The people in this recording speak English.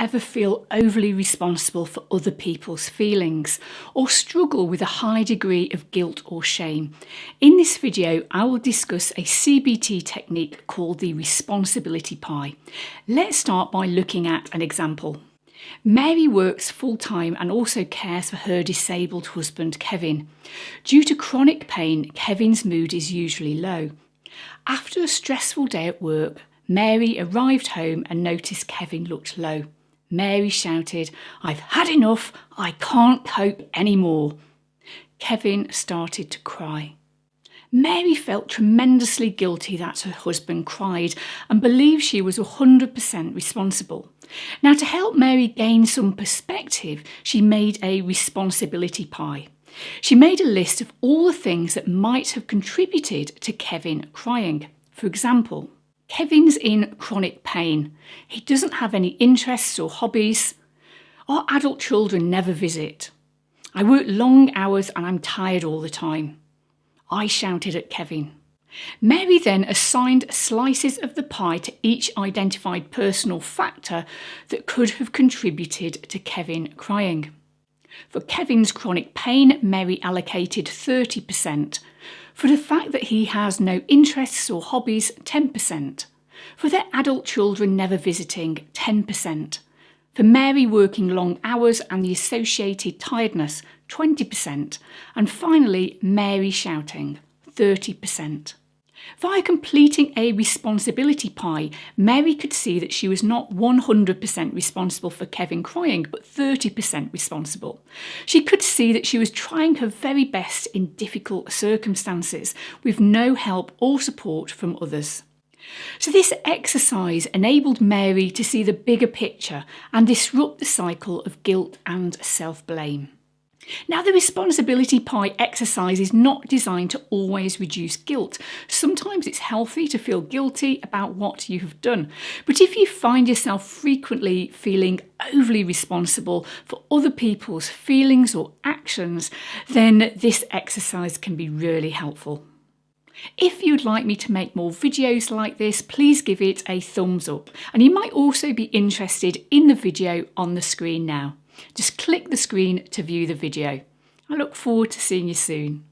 ever feel overly responsible for other people's feelings or struggle with a high degree of guilt or shame? In this video, I will discuss a CBT technique called the responsibility pie. Let's start by looking at an example. Mary works full-time and also cares for her disabled husband, Kevin. Due to chronic pain, Kevin's mood is usually low. After a stressful day at work, Mary arrived home and noticed Kevin looked low. Mary shouted, "I've had enough, I can't cope anymore." Kevin started to cry. Mary felt tremendously guilty that her husband cried and believed she was 100% responsible. Now, to help Mary gain some perspective, she made a responsibility pie. She made a list of all the things that might have contributed to Kevin crying. For example, Kevin's in chronic pain. He doesn't have any interests or hobbies. Our adult children never visit. I work long hours and I'm tired all the time. I shouted at Kevin. Mary then assigned slices of the pie to each identified personal factor that could have contributed to Kevin crying. For Kevin's chronic pain, Mary allocated 30%. For the fact that he has no interests or hobbies, 10%. For their adult children never visiting, 10%. For Mary working long hours and the associated tiredness, 20%. And finally, Mary shouting, 30%. Via completing a responsibility pie, Mary could see that she was not 100% responsible for Kevin crying, but 30% responsible. She could see that she was trying her very best in difficult circumstances, with no help or support from others. So this exercise enabled Mary to see the bigger picture and disrupt the cycle of guilt and self-blame. Now, the responsibility pie exercise is not designed to always reduce guilt. Sometimes it's healthy to feel guilty about what you have done. But if you find yourself frequently feeling overly responsible for other people's feelings or actions, then this exercise can be really helpful. If you'd like me to make more videos like this, please give it a thumbs up. And you might also be interested in the video on the screen now. Just click the screen to view the video. I look forward to seeing you soon.